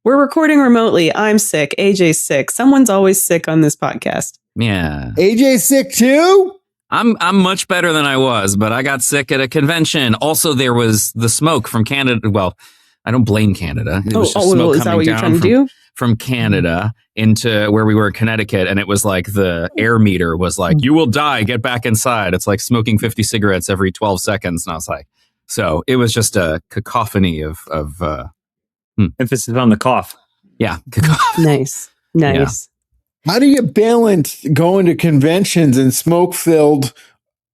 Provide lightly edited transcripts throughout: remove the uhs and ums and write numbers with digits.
We're recording remotely. I'm sick. AJ's sick. Someone's always sick on this podcast. Yeah. AJ's sick too? I'm much better than I was, but I got sick at a convention. Also, there was the smoke from Canada. Well, I don't blame Canada. It was just smoke is that coming what you're down trying to do? from Canada into where we were in Connecticut, and it was like the air meter was like, "You will die. Get back inside." It's like smoking 50 cigarettes every 12 seconds, and I was like, so it was just a cacophony of emphasis on the cough. Yeah, Nice. Yeah. How do you balance going to conventions in smoke-filled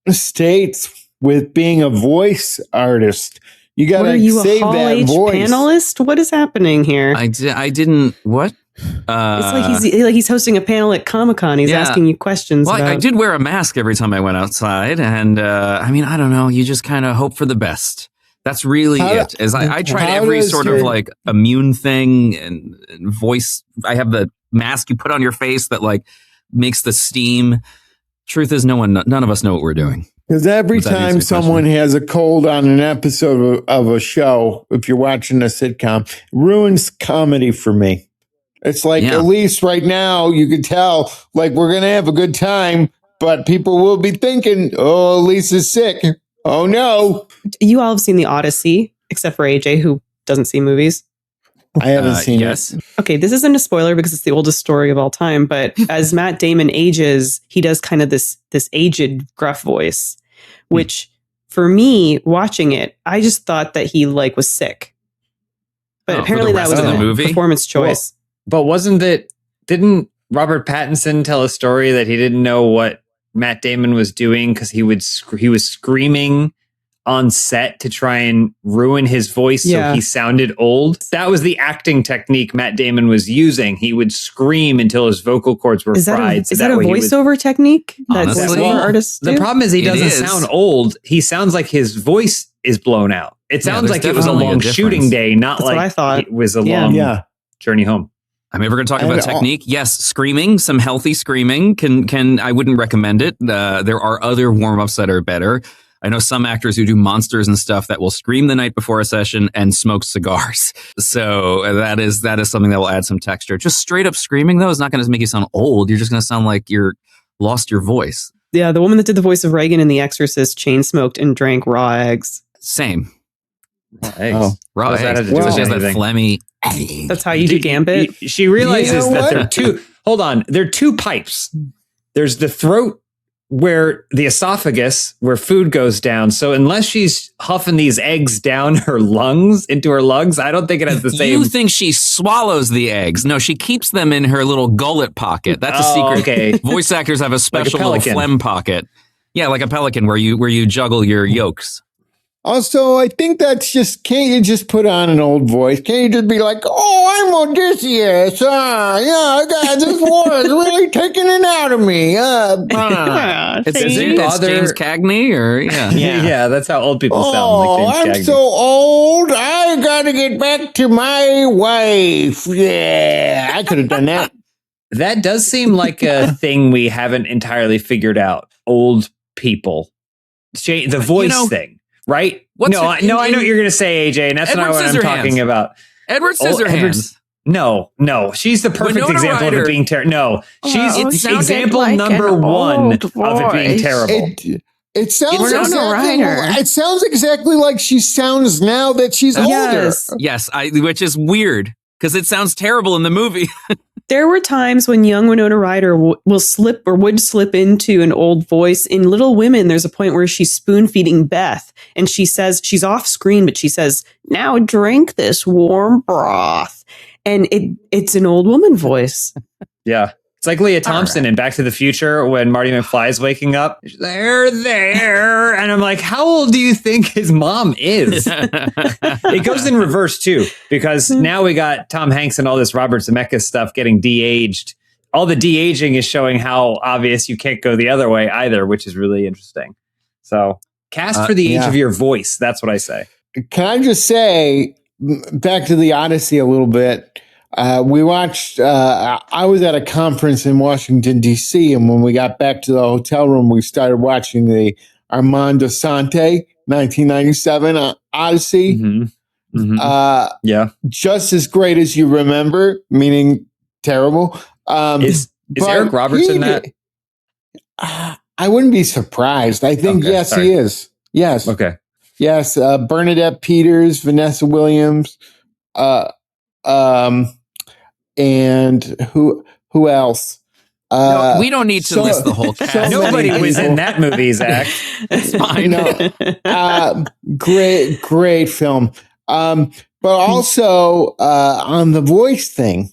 states with being a voice artist? You got to save Hall that H voice. panelist? What is happening here? I didn't. What? It's like he's hosting a panel at Comic-Con. He's asking you questions. Well, about... I did wear a mask every time I went outside, and I mean, I don't know. You just kind of hope for the best. That's really it. I tried every sort of like immune thing and voice. I have the mask you put on your face that like makes the steam. Truth is, none of us know what we're doing. Because every time someone has a cold on an episode of a show, if you're watching a sitcom, it ruins comedy for me. It's like Elyse right now, you could tell like we're going to have a good time, but people will be thinking, oh, Elyse is sick. Oh, no. You all have seen The Odyssey, except for AJ, who doesn't see movies. I haven't seen it. Okay, this isn't a spoiler because it's the oldest story of all time, but as Matt Damon ages, he does kind of this aged gruff voice, which for me, watching it, I just thought that he like was sick. But apparently that was a performance choice. But didn't Robert Pattinson tell a story that he didn't know what Matt Damon was doing because he was screaming on set to try and ruin his voice so he sounded old? That was the acting technique Matt Damon was using. He would scream until his vocal cords were fried. Is that a voiceover technique that voiceover artists do? The problem is he doesn't sound old. He sounds like his voice is blown out. It sounds like it was a long shooting day, not That's like what I thought. It was a long journey home. I mean, we're going to talk about technique. Yes, screaming, some healthy screaming can I wouldn't recommend it. There are other warm-ups that are better. I know some actors who do monsters and stuff that will scream the night before a session and smoke cigars. So that is something that will add some texture. Just straight up screaming, though, is not going to make you sound old. You're just going to sound like you're lost your voice. Yeah, the woman that did the voice of Reagan in The Exorcist chain smoked and drank raw eggs. Same. Raw eggs. Raw eggs. That have to do with she has that anything? phlegmy. That's how you do Gambit. She realizes that there are two. Hold on, there are two pipes. There's the throat where the esophagus, where food goes down. So unless she's huffing these eggs down her lungs, into her lungs, I don't think it has the same. You think she swallows the eggs? No, she keeps them in her little gullet pocket. That's a secret. Okay. Voice actors have a special Like a little phlegm pocket. Yeah, like a pelican where you juggle your yolks. Also, I think that's just, can't you just put on an old voice? Can't you just be like, oh, I'm Odysseus. This war is really taking it out of me. It's James Cagney or yeah, that's how old people sound. Like James Cagney. I'm so old. I got to get back to my wife. Yeah, I could have done that. That does seem like a thing we haven't entirely figured out. Old people. The voice thing. Right? I know what you're going to say, AJ, and that's not what I'm talking about. Edward Scissorhands. No, she's the perfect example of it being terrible. No, she's example like number one of it being terrible. It sounds exactly like she sounds now that she's older. Yes, which is weird because it sounds terrible in the movie. There were times when young Winona Ryder would slip into an old voice. In Little Women, there's a point where she's spoon feeding Beth and she says, she's off screen, but she says, now drink this warm broth. And it's an old woman voice. Yeah. It's like Leah Thompson in Back to the Future when Marty McFly is waking up. There. And I'm like, how old do you think his mom is? It goes in reverse, too, because now we got Tom Hanks and all this Robert Zemeckis stuff getting de-aged. All the de-aging is showing how obvious you can't go the other way either, which is really interesting. So cast for the age of your voice. That's what I say. Can I just say, back to the Odyssey a little bit, we watched, I was at a conference in Washington, D.C., and when we got back to the hotel room, we started watching the Armando Sante 1997 Odyssey. Mm-hmm. Just as great as you remember, meaning terrible. Is Eric Roberts in that? I wouldn't be surprised. I think, he is. Yes. Okay. Yes. Bernadette Peters, Vanessa Williams, and who else? No, we don't need to list the whole cast. Nobody was in that movie, Zach. It's fine. Great film. But also on the voice thing,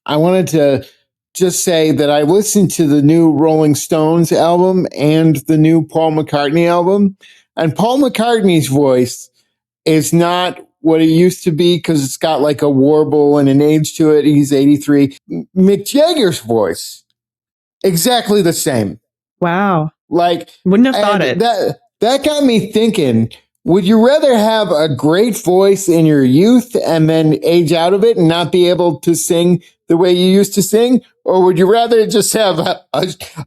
I wanted to just say that I listened to the new Rolling Stones album and the new Paul McCartney album. And Paul McCartney's voice is not what it used to be because it's got like a warble and an age to it. He's 83. Mick Jagger's voice, exactly the same. Wow. Like, wouldn't have thought it. That got me thinking, would you rather have a great voice in your youth and then age out of it and not be able to sing the way you used to sing? Or would you rather just have a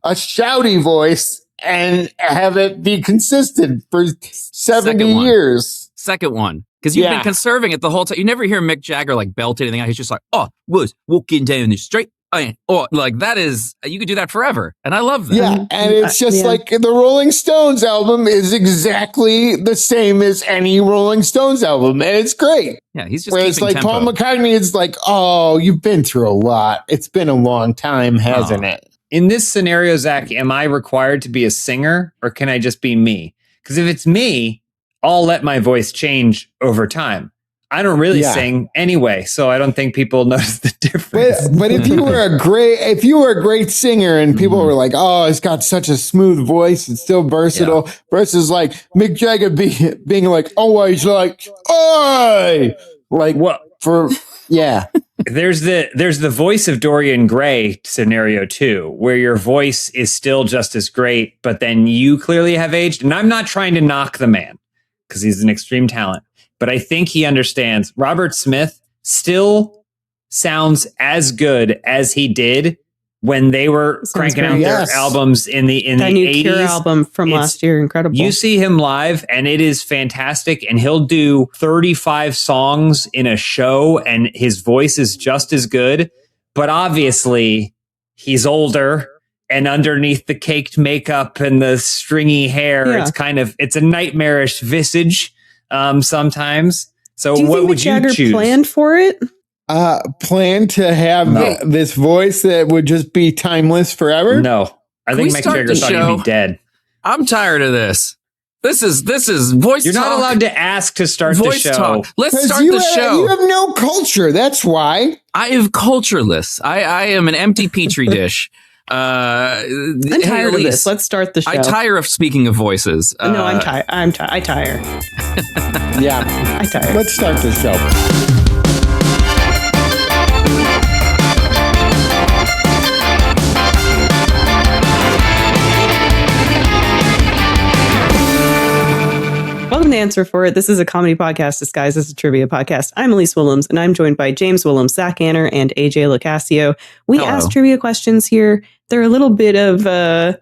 shouty voice and have it be consistent for 70 years? Second one. Because you've been conserving it the whole time. You never hear Mick Jagger like belt anything out. He's just like, was walking down the street. Like that is, you could do that forever. And I love that. Yeah. And it's just like the Rolling Stones album is exactly the same as any Rolling Stones album. And it's great. Yeah. He's just whereas like tempo. Paul McCartney, it's like, you've been through a lot. It's been a long time, hasn't it? In this scenario, Zach, am I required to be a singer or can I just be me? Because if it's me, I'll let my voice change over time. I don't really sing anyway, so I don't think people notice the difference. But if you were a great singer and people were like, he's got such a smooth voice, it's still versatile, versus like Mick Jagger being like, always like, oi! Like what There's the voice of Dorian Gray scenario too, where your voice is still just as great, but then you clearly have aged. And I'm not trying to knock the man because he's an extreme talent. But I think he understands. Robert Smith still sounds as good as he did when they were cranking out their albums in the 80s. Cure album from last year, incredible. You see him live, and it is fantastic. And he'll do 35 songs in a show, and his voice is just as good. But obviously, he's older. And underneath the caked makeup and the stringy hair, it's a nightmarish visage. Sometimes. So what would you choose? Planned for it? Plan to have this voice that would just be timeless forever? No. I think Mick Jagger thought he'd be dead. I'm tired of this. This is voice You're talk. not allowed to ask to start voice the show. Talk. Let's start the show. You have no culture. That's why. I am cultureless. I am an empty petri dish. I'm tired of this. Let's start the show. I tire of speaking of voices. No, I'm tired. I tire. Yeah. I tire. Let's start the show. Welcome to Answer For It. This is a comedy podcast disguised as a trivia podcast. I'm Elyse Willems, and I'm joined by James Willems, Zach Anner, and AJ LoCascio. We ask trivia questions here. They're a little bit of a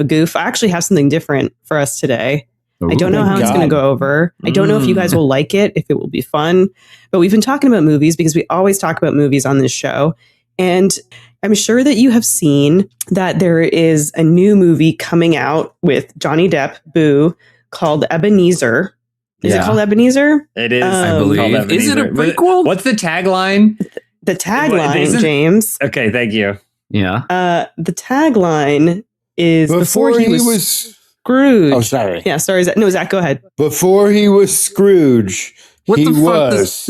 goof. I actually have something different for us today. I don't know how it's going to go over. I don't know if you guys will like it, if it will be fun. But we've been talking about movies because we always talk about movies on this show. And I'm sure that you have seen that there is a new movie coming out with Johnny Depp, Boo, called Ebenezer. Is it called Ebenezer? It is. I believe. Is it a prequel? What's the tagline? The tagline, James. Okay, thank you. Yeah. The tagline is before he was Scrooge. Oh, sorry. Yeah, sorry. Zach, go ahead. Before he was Scrooge, he was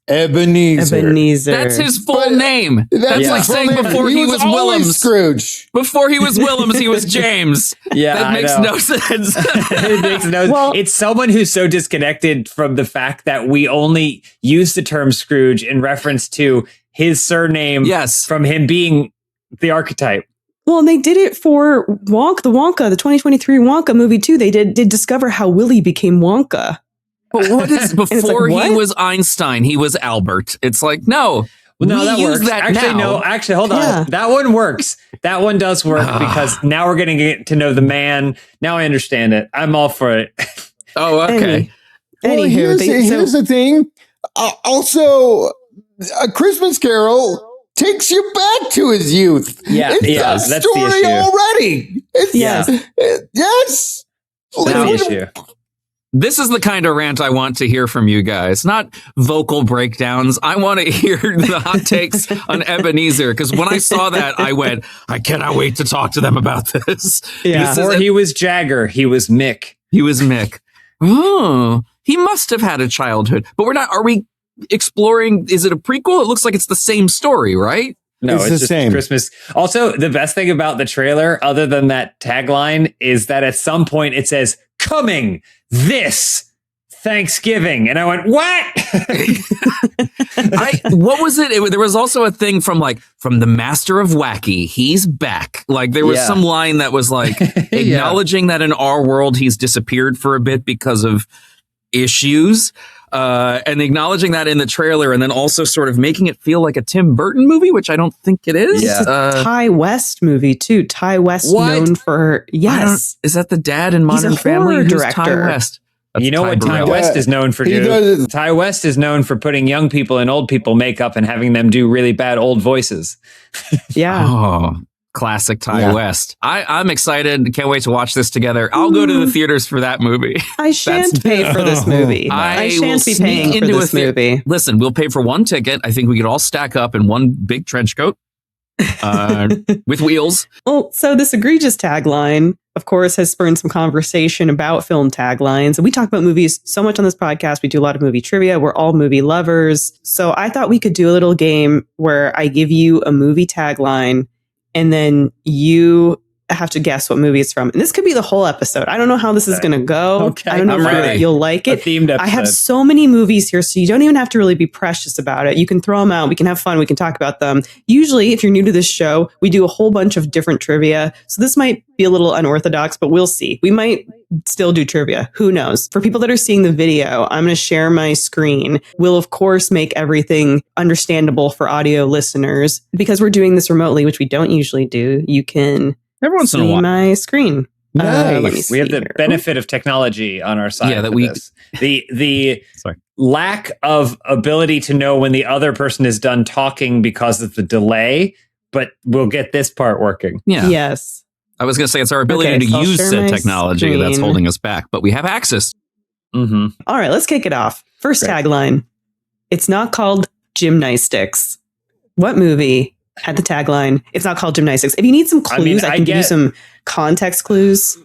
Ebenezer. That's his full name. That's like saying before he was Willems. Scrooge. Before he was Willems, he was James. That makes no sense. It makes no sense. Well, it's someone who's so disconnected from the fact that we only use the term Scrooge in reference to his surname from him being the archetype. Well, and they did it for the 2023 Wonka movie too. They did discover how Willy became Wonka. But what is before he was Einstein? He was Albert. It's like no. Well, no, that works. Actually, hold on. That one works. That one does work because now we're going to get to know the man. Now I understand it. I'm all for it. Oh, okay. Well, here's the thing. Also, A Christmas Carol takes you back to his youth. Yeah, it's that's story the issue. already. Yes. Yes. That's the issue. This is the kind of rant I want to hear from you guys, not vocal breakdowns. I want to hear the hot takes on Ebenezer, because when I saw that, I went, I cannot wait to talk to them about this. Yeah. Before he was Jagger, he was Mick. He was Mick. Oh, he must have had a childhood. But are we exploring, is it a prequel? It looks like it's the same story, right? No, it's the just same. Christmas. Also, the best thing about the trailer, other than that tagline, is that at some point it says, coming this Thanksgiving. And I went, what? What was it? There was also a thing from the Master of Wacky. He's back. Like there was some line that was like acknowledging that in our world he's disappeared for a bit because of issues. And acknowledging that in the trailer, and then also sort of making it feel like a Tim Burton movie, which I don't think it is. It's a Ty West movie too. Ty West known for is that the dad in Modern Family? Who's director. Ty West? That's you know what Ty West is known for doing? Ty West is known for putting young people in old people makeup and having them do really bad old voices. Yeah. Oh, classic Ty West. I'm excited. Can't wait to watch this together. I'll go to the theaters for that movie. I shan't pay for this movie. I shan't be paying for this movie. Listen, we'll pay for one ticket. I think we could all stack up in one big trench coat with wheels. Well, so this egregious tagline, of course, has spurred some conversation about film taglines. And we talk about movies so much on this podcast. We do a lot of movie trivia. We're all movie lovers. So I thought we could do a little game where I give you a movie tagline and then you have to guess what movie it's from. And this could be the whole episode. I don't know how this is going to go. Okay. I don't know if you'll like it. Themed episode. I have so many movies here, so you don't even have to really be precious about it. You can throw them out. We can have fun. We can talk about them. Usually, if you're new to this show, we do a whole bunch of different trivia. So this might be a little unorthodox, but we'll see. We might still do trivia. Who knows? For people that are seeing the video, I'm going to share my screen. We'll, of course, make everything understandable for audio listeners. Because we're doing this remotely, which we don't usually do, you can every once in a while my screen. Nice. We have the benefit of technology on our side. Yeah, that the lack of ability to know when the other person is done talking because of the delay, but we'll get this part working. Yeah. Yes. I was going to say it's our ability to use said technology that's holding us back, but we have access. Mm-hmm. All right, let's kick it off. First tagline. It's not called gymnastics. What movie had the tagline, it's not called gymnastics? If you need some clues, I can give you some context clues.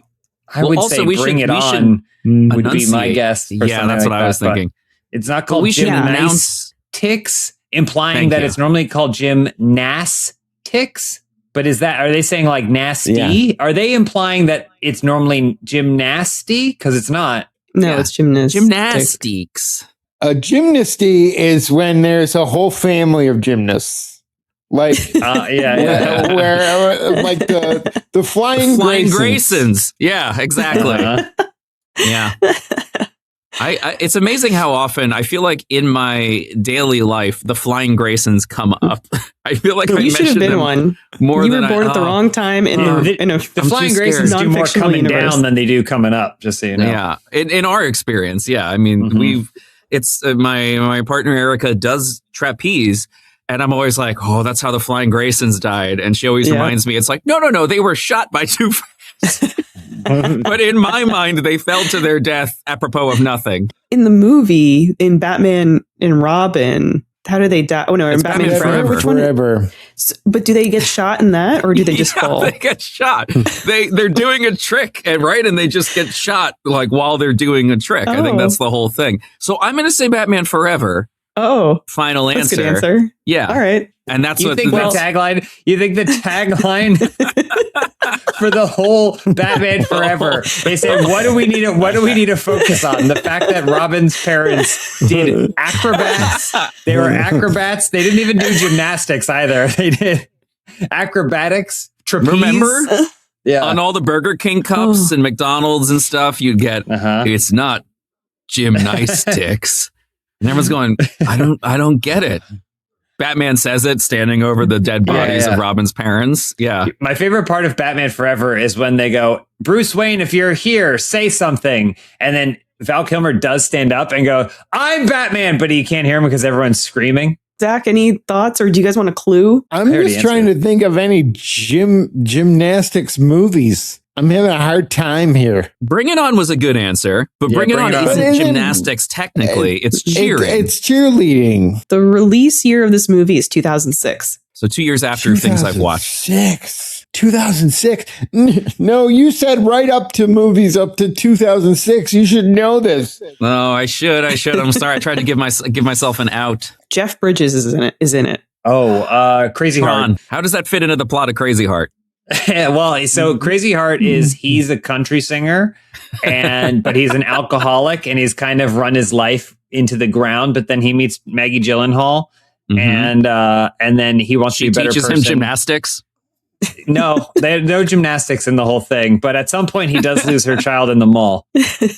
I would say Bring It On would be my guess. Yeah, that's what I was thinking. It's not called gymnastics, implying that it's normally called gymnastics. But are they saying like nasty? Yeah. Are they implying that it's normally gymnasty? Because it's not. No, it's gymnastics. A gymnasty is when there's a whole family of gymnasts. Like, where like the Flying Graysons. Yeah, exactly. Yeah. It's amazing how often I feel like in my daily life, the Flying Graysons come up. I feel like you should have been one. More you than were born at the wrong time in a the Flying Graysons do more coming down than they do coming up. Just so you know. Yeah, in our experience, yeah. I mean, it's my partner Erica does trapeze. And I'm always like, oh, that's how the Flying Graysons died. And she always reminds me, it's like, no, they were shot by two friends. But in my mind, they fell to their death apropos of nothing. In the movie, in Batman and Robin, how do they die? Oh, no, in Batman Forever. Which one? Forever. But do they get shot in that, or do they just fall? They get shot. They're doing a trick, and they just get shot like while they're doing a trick. I think that's the whole thing. So I'm going to say Batman Forever. Oh, final answer. That's a good answer. Yeah. All right. And that's You think the tagline for the whole Batman Forever? They said, what do we need to focus on? The fact that Robin's parents did acrobats. They were acrobats. They didn't even do gymnastics either. They did acrobatics. Trapeze. Remember? Yeah. On all the Burger King cups and McDonald's and stuff, you'd get it's not gymnastics. And everyone's going, I don't get it. Batman says it, standing over the dead bodies of Robin's parents. Yeah. My favorite part of Batman Forever is when they go, Bruce Wayne, if you're here, say something. And then Val Kilmer does stand up and go, "I'm Batman," but he can't hear him because everyone's screaming. Zach, any thoughts, or do you guys want a clue? I'm just trying to think of any gymnastics movies. I'm having a hard time here. Bring It On was a good answer, but Bring It On isn't gymnastics technically. It's cheering. It's cheerleading. The release year of this movie is 2006. So 2 years after things I've watched. 2006. No, you said right up to movies up to 2006. You should know this. No, I should. I'm sorry. I tried to give myself an out. Jeff Bridges is in it. Oh, Crazy Heart. How does that fit into the plot of Crazy Heart? Well, so Crazy Heart he's a country singer, but he's an alcoholic, and he's kind of run his life into the ground. But then he meets Maggie Gyllenhaal, and then he wants to be a better person. She teaches him gymnastics. No, they had no gymnastics in the whole thing. But at some point, he does lose her child in the mall,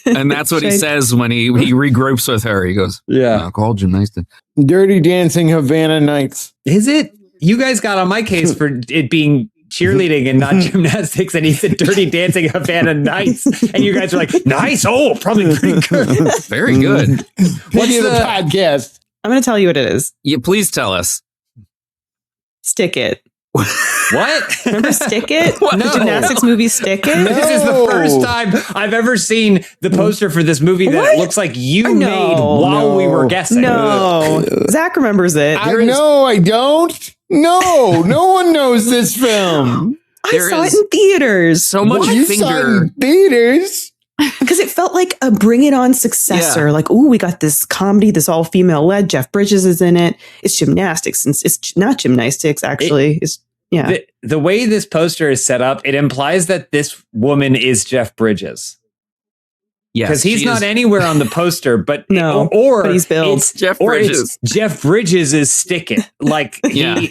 and that's what he says when he regroups with her. He goes, "Yeah, alcohol, gymnastics, Dirty Dancing, Havana Nights." Is it? You guys got on my case for it being cheerleading and not gymnastics, and he said Dirty Dancing, Havana Nights, and you guys were like, "Nice, oh, probably pretty good, very good." What's the podcast? I'm going to tell you what it is. Yeah, please tell us. Stick It. What? Remember Stick It? No. The gymnastics movie Stick It? No. This is the first time I've ever seen the poster for this movie that it looks like you made while we were guessing. No. Zach remembers it. I don't. No one knows this film. I saw it in theaters. So much You saw it in theaters? Because it felt like a Bring It On successor. Like, ooh, we got this comedy, this all-female led. Jeff Bridges is in it. It's gymnastics. It's not gymnastics, actually. The way this poster is set up, it implies that this woman is Jeff Bridges. Yes, because he's not anywhere on the poster, but but he's billed. It's Jeff Bridges. Jeff Bridges is Stick It. Like he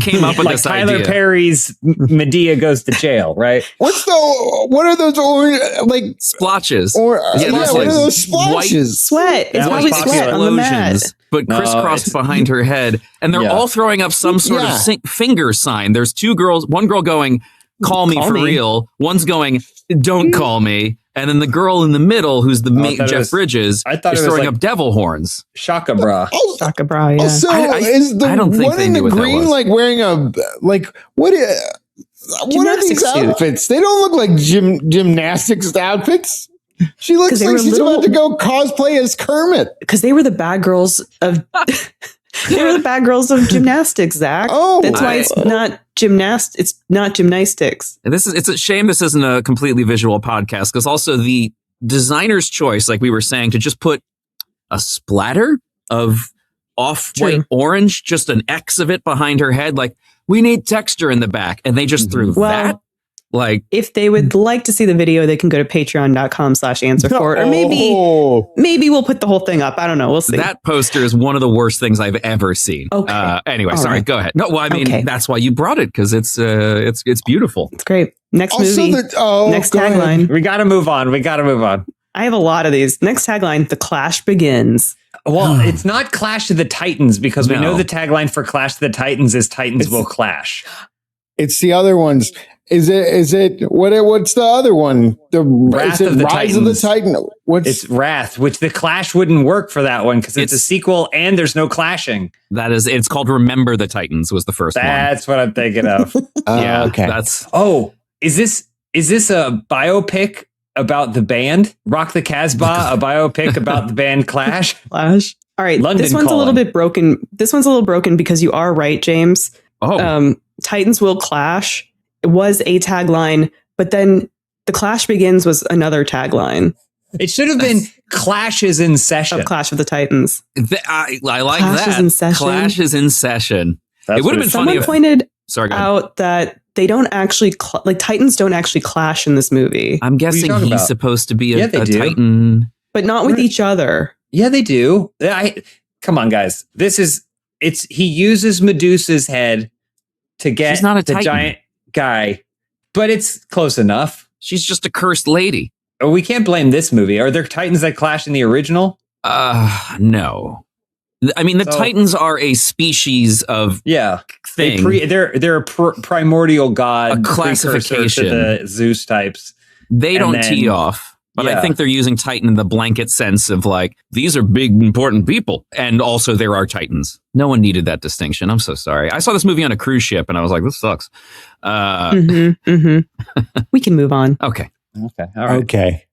came up with like this Tyler idea. Perry's Medea Goes to Jail, right? What are those orange splotches? What are those splashes? Sweat. It's probably sweat on the mat. But crisscrossed behind her head, and they're all throwing up some sort of finger sign. There's two girls, one girl going, "Call me for real." One's going, "Don't call me." And then the girl in the middle, who's the Jeff Bridges, is throwing up devil horns. Shaka bra. Shaka bra, yeah. Also, is the one in the green like wearing what are these outfits? They don't look like gymnastics outfits. She looks like she's about to go cosplay as Kermit. Because they were the bad girls of... They were the bad girls of gymnastics, Zach. That's why it's not gymnastics. It's not gymnastics. It's a shame this isn't a completely visual podcast, because also the designer's choice, like we were saying, to just put a splatter of off-white orange, just an X of it behind her head, like, we need texture in the back, and they just threw that. Like, if they would like to see the video, they can go to patreon.com/answer for it. Or maybe we'll put the whole thing up. I don't know. We'll see. That poster is one of the worst things I've ever seen. Okay. Anyway, sorry. Go ahead. No, well, I mean, that's why you brought it, because it's beautiful. It's great. Next movie. Next tagline. We got to move on. I have a lot of these. Next tagline, The Clash Begins. Well, it's not Clash of the Titans, because we know the tagline for Clash of the Titans is Titans will clash. It's the other ones. Is it what's the other one? The Wrath of the Rise Titans. of the Titan. It's Wrath, which the clash wouldn't work for that one because it's a sequel and there's no clashing. It's called Remember the Titans was the first one. That's what I'm thinking of. Okay. Is this a biopic about the band Rock the Casbah? A biopic about the band Clash? All right, London this one's a little bit broken. This one's a little broken because you are right, James. Titans will clash. It was a tagline, but then The Clash Begins was another tagline. It should have been Clash is in Session. Clash of the Titans. I like Clash that. Is in Session. Clash is in Session. It would have been funny. Someone pointed out that they don't actually, Titans don't actually clash in this movie. I'm guessing he's supposed to be a Titan. But not with each other. Yeah, they do. Come on, guys. He uses Medusa's head to get the giant guy, but it's close enough. She's just a cursed lady. Oh, we can't blame this movie. Are there Titans that clash in the original? No. I mean, the Titans are a species of thing. They're a primordial god, a classification to the Zeus types. They don't tee off. But I think they're using Titan in the blanket sense of like, these are big, important people. And also there are Titans. No one needed that distinction. I'm so sorry. I saw this movie on a cruise ship and I was like, this sucks. We can move on. Okay. All right. Okay.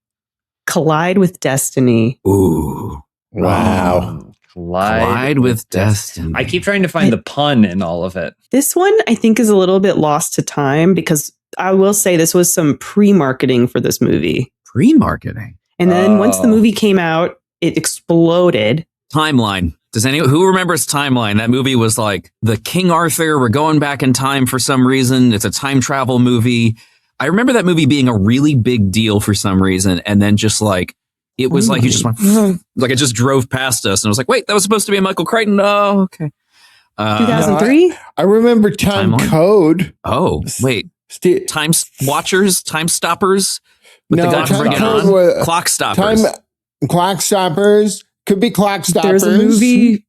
Collide with Destiny. Ooh. Wow. Collide with Destiny. I keep trying to find the pun in all of it. This one, I think, is a little bit lost to time because I will say this was some pre-marketing for this movie. Pre-marketing? And then once the movie came out, it exploded. Timeline. Does anyone who remembers Timeline? That movie was like the King Arthur. We're going back in time for some reason. It's a time travel movie. I remember that movie being a really big deal for some reason. And then just like, it was like you just went, like it just drove past us. And I was like, wait, that was supposed to be a Michael Crichton. Oh, okay. 2003? No, I remember Time Code. Oh, wait. Time Watchers? Time Stoppers? With no, the guy Time Code was, Clock Stoppers. Clock Stoppers. Could be Clock Stoppers. There's a movie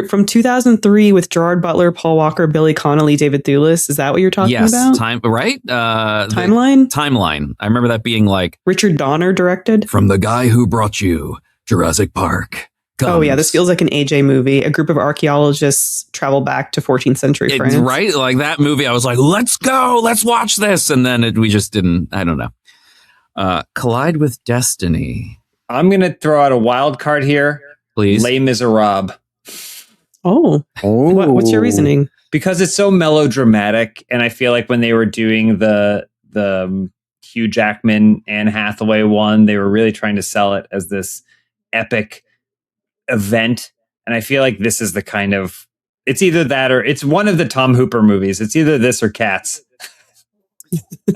from 2003 with Gerard Butler, Paul Walker, Billy Connolly, David Thewlis. Is that what you're talking about? Yes, right? Timeline? Timeline. I remember that being like... Richard Donner directed. From the guy who brought you Jurassic Park. Oh, yeah. This feels like an AJ movie. A group of archaeologists travel back to 14th century France. Right? Like that movie, I was like, let's go. Let's watch this. And then we just didn't. I don't know. Collide with Destiny. I'm going to throw out a wild card here. Please. Les Miserables. Oh. What's your reasoning? Because it's so melodramatic. And I feel like when they were doing the Hugh Jackman, Anne Hathaway one, they were really trying to sell it as this epic event. And I feel like this is the kind of, it's either that or it's one of the Tom Hooper movies. It's either this or Cats. I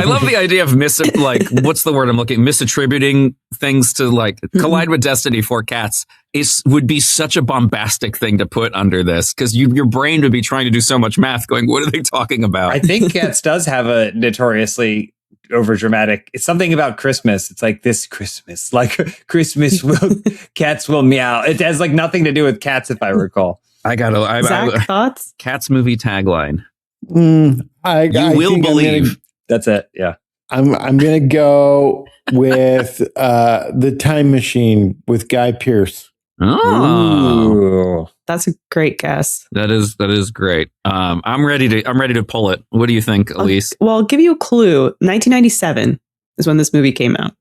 love the idea of what's the word I'm looking, misattributing things to like Collide with Destiny for Cats would be such a bombastic thing to put under this because your brain would be trying to do so much math going, what are they talking about? I think Cats does have a notoriously over dramatic. It's something about Christmas. It's like this Christmas, like Christmas cats will meow. It has like nothing to do with cats, if I recall. Zach, thoughts? Cats movie tagline. I will believe. That's it. Yeah. I'm gonna go with The Time Machine with Guy Pearce. Oh, ooh. That's a great guess. That is great. I'm ready to pull it. What do you think, Elyse? Well, I'll give you a clue. 1997 is when this movie came out.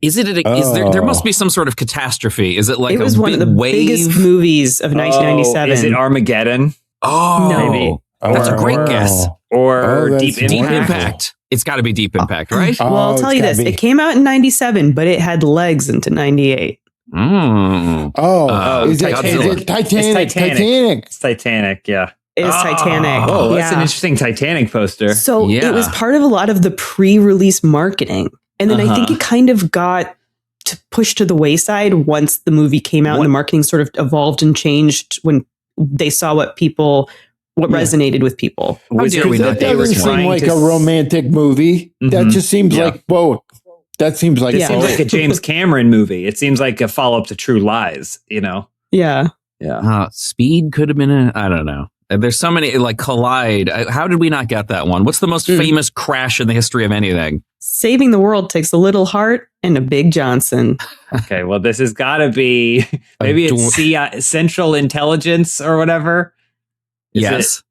Is it? Is there must be some sort of catastrophe? Is it like it was one of the biggest movies of 1997? Is it Armageddon? Oh, no. Maybe. That's a great guess. Or Deep Impact. Deep Impact. It's got to be Deep Impact, right? Well, I'll tell you this. It came out in 97, but it had legs into 98. Is it Titanic? Titanic. It's Titanic, yeah. It's Titanic. Oh, that's an interesting Titanic poster. So it was part of a lot of the pre-release marketing. And then I think it kind of got pushed to the wayside once the movie came out and the marketing sort of evolved and changed when they saw what resonated with people. That doesn't seem like a romantic movie. Mm-hmm. That just seems like both. That seems like it seems like a James Cameron movie. It seems like a follow-up to True Lies, you know? Yeah. Speed could have been I don't know. There's so many, like Collide. How did we not get that one? What's the most famous crash in the history of anything? Saving the World takes a little heart and a big Johnson. Okay, well, this has got to be, maybe it's Central Intelligence or whatever. Yes.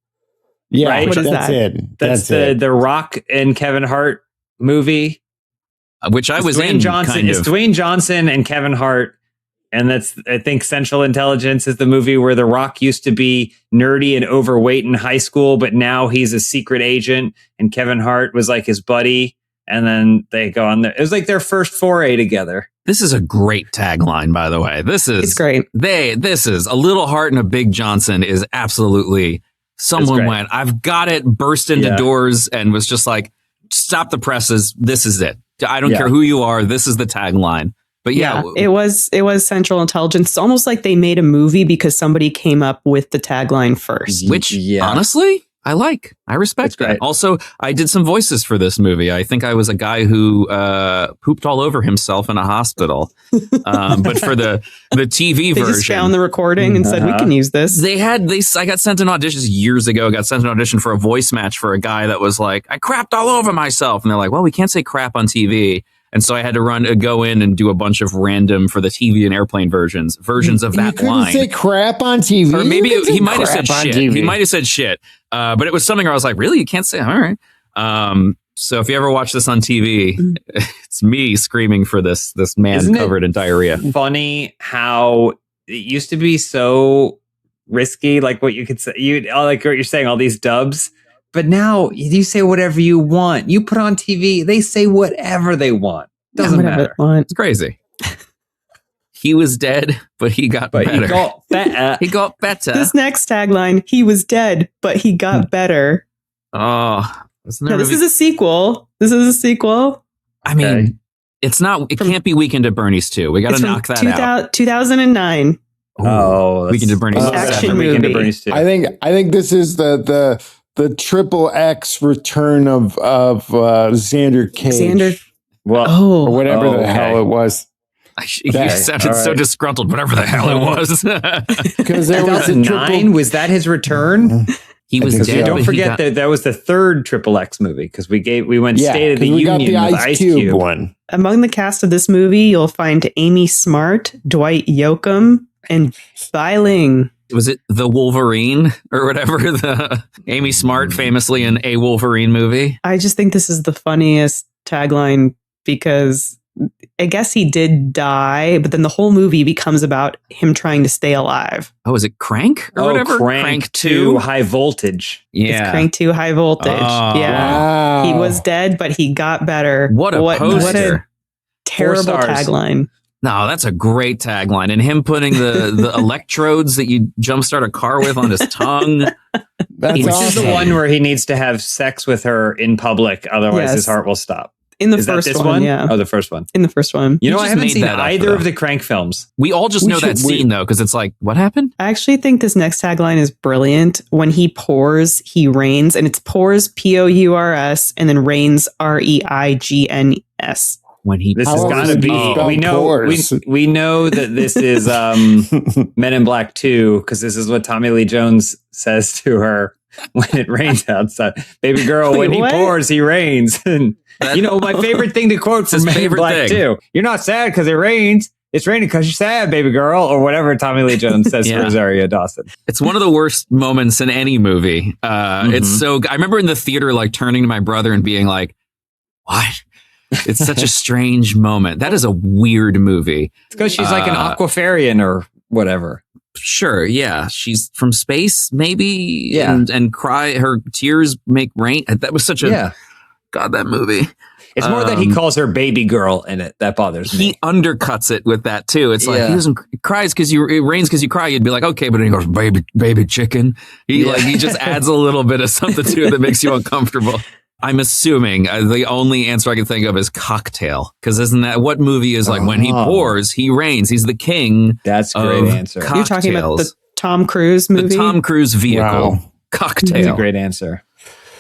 Yeah, right? What is that's that? it. That's the Rock and Kevin Hart movie. Which I was Dwayne Johnson. It's Dwayne Johnson and Kevin Hart. And that's, I think, Central Intelligence is the movie where The Rock used to be nerdy and overweight in high school, but now he's a secret agent, and Kevin Hart was like his buddy. And then they go on there. It was like their first foray together. This is a great tagline, by the way. It's great. This is a little heart and a big Johnson is absolutely, someone went, I've got it, burst into doors and was just like, stop the presses. This is it. I don't care who you are. This is the tagline. But it was Central Intelligence. It's almost like they made a movie because somebody came up with the tagline first. Which honestly, I respect That's that. great. Also, I did some voices for this movie. I think I was a guy who pooped all over himself in a hospital. But for the TV They version, just found the recording and said, we can use this. I got sent an audition years ago. Got sent an audition for a voice match for a guy that was like, I crapped all over myself. And they're like, well, we can't say crap on TV. And so I had to go in and do a bunch of random for the TV and airplane versions of that couldn't line. say crap on TV. Or maybe he might have said crap on shit. TV. He might have said shit. But it was something where I was like, really? You can't say? All right. So if you ever watch this on TV, it's me screaming for this man covered in diarrhea. Funny how it used to be so risky, like what you could say, like what you're saying, all these dubs. But now you say whatever you want. You put on TV, they say whatever they want. Doesn't matter. It's crazy. He was dead, but he got better. He got better. He got better. This next tagline, he was dead, but he got better. Oh, no, this is a sequel. I mean, it's not. It can't be Weekend at Bernie's 2. We got to knock that out. 2009. Weekend at Bernie's action Weekend at movie. Bernie's 2. I think this is the triple X return of Xander Cage. Or whatever the hell it was. You sounded so disgruntled, whatever the hell it was. Because there was a 2009, was that his return? He was dead. Don't forget that was the third Triple X movie because we went State of the Union got the with Ice Cube one. Among the cast of this movie, you'll find Amy Smart, Dwight Yoakam, and Bai Ling. Was it The Wolverine or whatever? The Amy Smart, famously in a Wolverine movie. I just think this is the funniest tagline because I guess he did die, but then the whole movie becomes about him trying to stay alive. Oh, is it Crank or whatever? Crank 2 High Voltage. Yeah. It's Crank 2 High Voltage. Wow. He was dead, but he got better. What a poster. What a terrible tagline. No, that's a great tagline. And him putting the electrodes that you jumpstart a car with on his tongue. That's Which awesome. is the one where he needs to have sex with her in public, otherwise his heart will stop. In the Is first that this one, yeah. Oh, the first one. In the first one. You know, just I haven't made seen that up, either though. of the Crank films. We all just know that scene, though, because it's like, what happened? I actually think this next tagline is brilliant. When he pours, he reigns. And it's pours, P-O-U-R-S, and then reigns, R-E-I-G-N-S. When he This has got to be. We know that this is Men in Black 2 because this is what Tommy Lee Jones says to her when it rains outside. Baby girl, when he pours, he rains. And you know, my favorite thing to quote from Men in Black 2. You're not sad because it rains. It's raining because you're sad, baby girl, or whatever Tommy Lee Jones says to Rosario Dawson. It's one of the worst moments in any movie. It's so. I remember in the theater, like turning to my brother and being like, "What?" It's such a strange moment. That is a weird movie. It's because she's like an Aquafarian or whatever. Sure, yeah. She's from space, maybe. Yeah. And cry. Her tears make rain. That was such a God. That movie. It's more that he calls her baby girl in it that bothers me. He undercuts it with that too. It's like he doesn't cries because it rains because you cry. You'd be like, okay, but then he goes, baby chicken. He just adds a little bit of something to it that makes you uncomfortable. I'm assuming the only answer I can think of is Cocktail, because isn't that what movie is like when he pours, he reigns. He's the king. That's a great answer. You're talking about the Tom Cruise movie? The Tom Cruise vehicle. Wow. Cocktail. That's a great answer.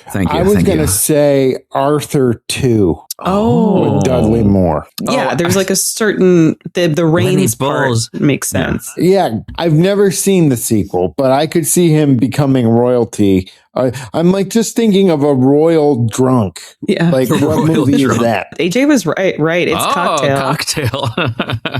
Thank you. I was going to say Arthur 2. Oh. With Dudley Moore. Yeah, there's like a certain the rains part makes sense. Yeah, I've never seen the sequel, but I could see him becoming royalty. I'm like just thinking of a royal drunk. Yeah, like what movie is that? AJ was right. It's Cocktail. Cocktail.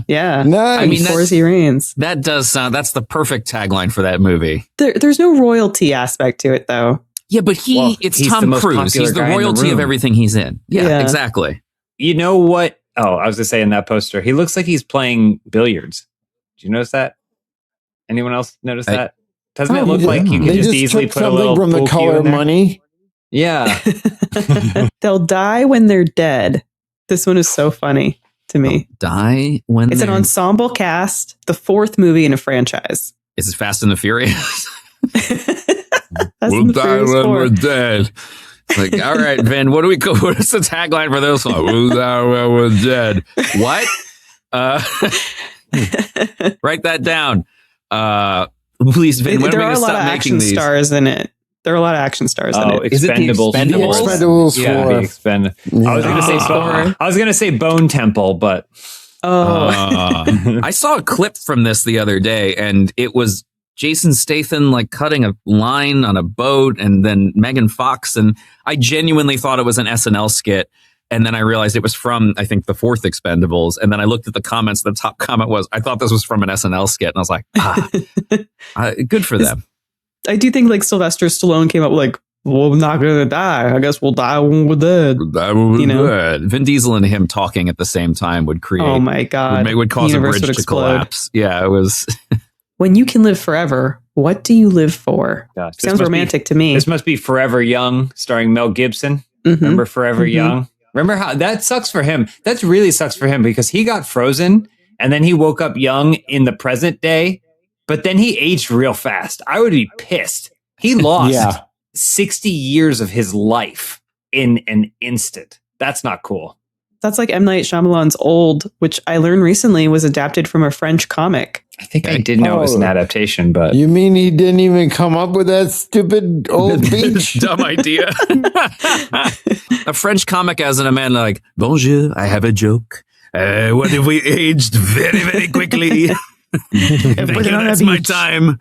Yeah, nice. I mean, pours, he reigns. That does sound. That's the perfect tagline for that movie. There's no royalty aspect to it, though. Yeah, but it's Tom Cruise. He's the royalty of everything he's in. Yeah, exactly. You know what? Oh, I was going to say in that poster, he looks like he's playing billiards. Did you notice that? Anyone else notice that? Doesn't it look like you could just easily put a little from the color money? Yeah. They'll die when they're dead. This one is so funny to me. Die when it's an ensemble cast, the fourth movie in a franchise. Is it Fast and the Furious? We'll die when we're dead. It's like, all right, Vin, what is the tagline for this one? We'll die when we're dead. What? Write that down. Please, Vin, when are we going to stop making these? There are a lot of action stars in it. There are a lot of action stars in it. Is it the Expendables? I was gonna say Bone Temple, but I saw a clip from this the other day, and it was Jason Statham like cutting a line on a boat, and then Megan Fox, and I genuinely thought it was an SNL skit. And then I realized it was from, I think, the fourth Expendables. And then I looked at the comments. The top comment was, I thought this was from an SNL skit. And I was like, good for them. I do think like Sylvester Stallone came up with like, well, we're not going to die. I guess we'll die when we're dead. Vin Diesel and him talking at the same time would create. Oh my God. Would cause a bridge to collapse. Yeah, it was. When you can live forever, what do you live for? Gosh, sounds romantic to me. This must be Forever Young, starring Mel Gibson. Mm-hmm. Remember Forever Young? Remember how that sucks for him? That really sucks for him because he got frozen and then he woke up young in the present day, but then he aged real fast. I would be pissed. He lost 60 years of his life in an instant. That's not cool. That's like M. Night Shyamalan's Old, which I learned recently was adapted from a French comic. I think I did know it was an adaptation, but... You mean he didn't even come up with that stupid old beach? Dumb idea. A French comic as a man like, bonjour, I have a joke. What if we aged very, very quickly? Thank you, that's my time.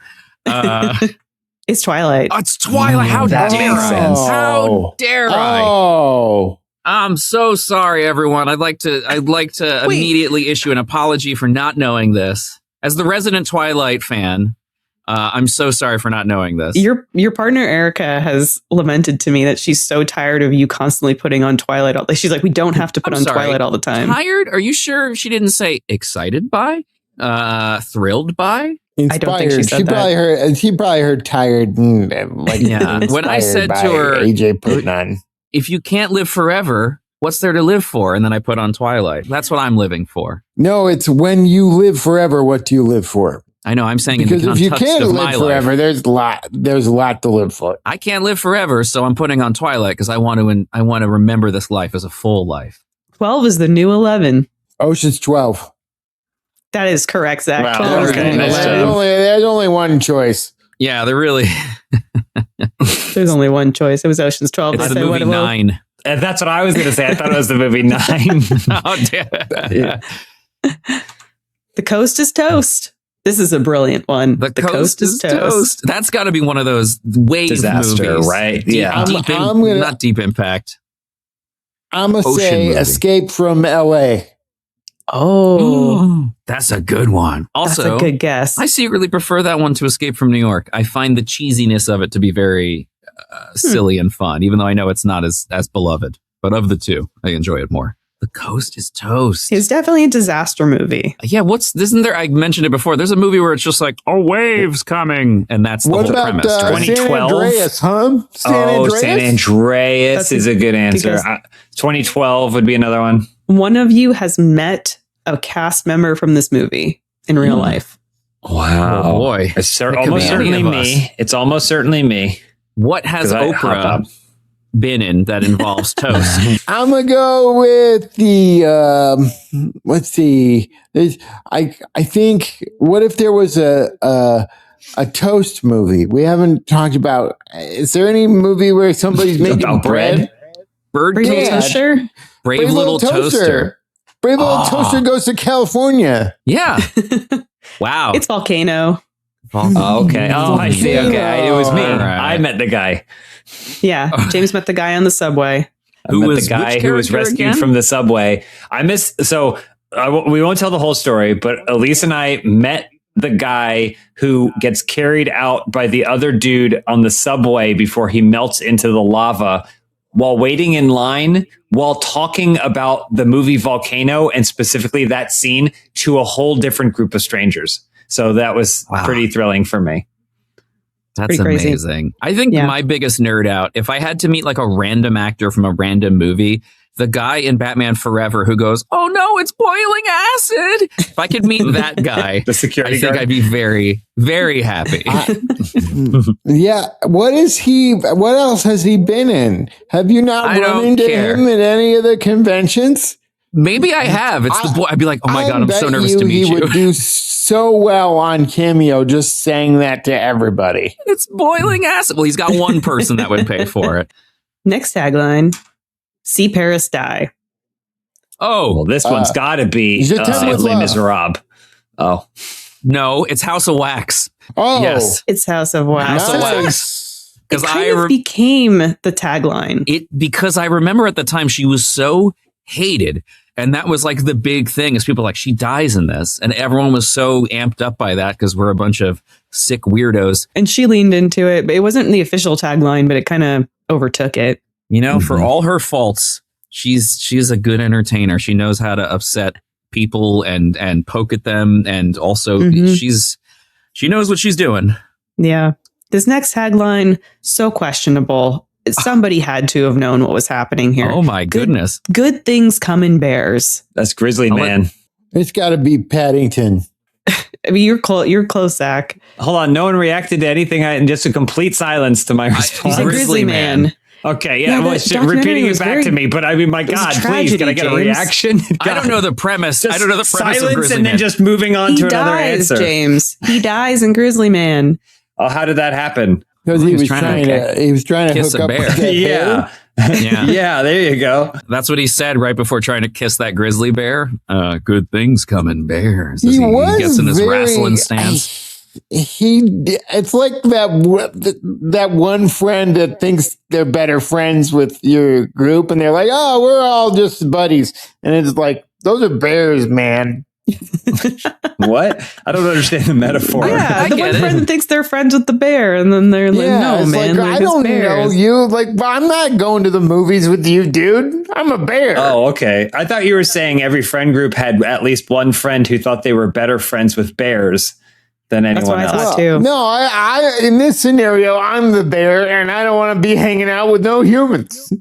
It's Twilight. Oh, it's Twilight. How dare I? How dare I? Oh. I'm so sorry, everyone. I'd like to immediately issue an apology for not knowing this. As the resident Twilight fan, I'm so sorry for not knowing this. Your partner Erica has lamented to me that she's so tired of you constantly putting on Twilight. She's like, we don't have to put on Twilight all the time. Tired? Are you sure she didn't say excited by? Thrilled by? Inspired. I don't think she said that. She probably heard tired. When I said to her, AJ putting on. If you can't live forever, what's there to live for? And then I put on Twilight. That's what I'm living for. No, it's when you live forever, what do you live for? I know, I'm saying because in the if you context can't of live my forever, life, there's a lot to live for. I can't live forever, so I'm putting on Twilight because I want to remember this life as a full life. 12 is the new 11. Ocean's 12. That is correct, Zach. Wow. 12 is the new 11. There's only one choice. Yeah, they're really. There's only one choice. It was Ocean's 12. It's the movie 9. And that's what I was going to say. I thought it was the movie 9. Oh, damn. The Coast is Toast. This is a brilliant one. The Coast is Toast. That's got to be one of those wave disaster, movies. right? Not Deep Impact. I'm going to say movie. Escape from LA. Oh, that's a good one. Also, that's a good guess. I secretly prefer that one to Escape from New York. I find the cheesiness of it to be very silly and fun, even though I know it's not as beloved. But of the two, I enjoy it more. The Coast is Toast. It's definitely a disaster movie. Yeah, isn't there? I mentioned it before. There's a movie where it's just like, a wave's coming, and that's the whole premise. 2012, San Andreas, huh? San Andreas is a good answer. 2012 would be another one. One of you has met a cast member from this movie in real life. Wow. Oh boy. It's almost certainly me. It's almost certainly me. What has Oprah been in that involves toast? I'm going to go with the, let's see. I think, what if there was a toast movie? We haven't talked about, is there any movie where somebody's making bread? Brave Little Toaster? Brave Little Toaster. Brave Little Toaster goes to California. Yeah. Wow. It's Volcano. Oh, okay. Oh, I see. Okay. It was me. Right. I met the guy. Yeah. James met the guy on the subway. Who was the guy who was rescued from the subway. We won't tell the whole story, but Elyse and I met the guy who gets carried out by the other dude on the subway before he melts into the lava while waiting in line, while talking about the movie Volcano and specifically that scene to a whole different group of strangers. So that was pretty thrilling for me. That's amazing. I think my biggest nerd out, if I had to meet like a random actor from a random movie, the guy in Batman Forever who goes, "Oh no, it's boiling acid." If I could meet that guy, the security I think guard. I'd be very, very happy. Yeah. What else has he been in? Have you not run into him at any of the conventions? Maybe I have. It's the boy. I'd be like, oh my God, I'm so nervous to meet you. He would do so well on Cameo just saying that to everybody. It's boiling acid. Well, he's got one person that would pay for it. Next tagline, see Paris die. Oh. Well, this one's got to be Les Miserables. Oh. No, it's House of Wax. Oh. Yes. It's House of Wax. House of Wax. It kind of became the tagline. Because I remember at the time she was so hated. And that was like the big thing is people were like, she dies in this. And everyone was so amped up by that because we're a bunch of sick weirdos. And she leaned into it. But it wasn't the official tagline, but it kind of overtook it. You know, for all her faults, she's a good entertainer. She knows how to upset people and poke at them. And also she knows what she's doing. Yeah. This next tagline, so questionable. Somebody had to have known what was happening here. Oh my goodness. Good things come in bears. That's Grizzly Man. It's got to be Paddington. I mean, you're close, Zach. Hold on. No one reacted to anything. Just a complete silence to my response. Grizzly Man. Okay, yeah, well, repeating it back to me, but I mean, my God, please, can I get a reaction? I don't know the premise. I don't know the premise silence of Grizzly and Man. then just moving on to another answer. James. He dies in Grizzly Man. Oh, how did that happen? Because he was trying to kiss hook a up bear. with that Yeah. Yeah. Yeah, there you go. That's what he said right before trying to kiss that grizzly bear. Good things come in bears. He gets in his wrestling stance. It's like that one friend that thinks they're better friends with your group, and they're like, "Oh, we're all just buddies," and it's like, "Those are bears, man." What? I don't understand the metaphor. Yeah, I the get one it. friend that thinks they're friends with the bear, and then they're like, "No, it's man, like, I don't know you. Like, I'm not going to the movies with you, dude. I'm a bear." Oh, okay. I thought you were saying every friend group had at least one friend who thought they were better friends with bears than anyone else. That's what I thought too. No, I in this scenario, I'm the bear, and I don't want to be hanging out with no humans.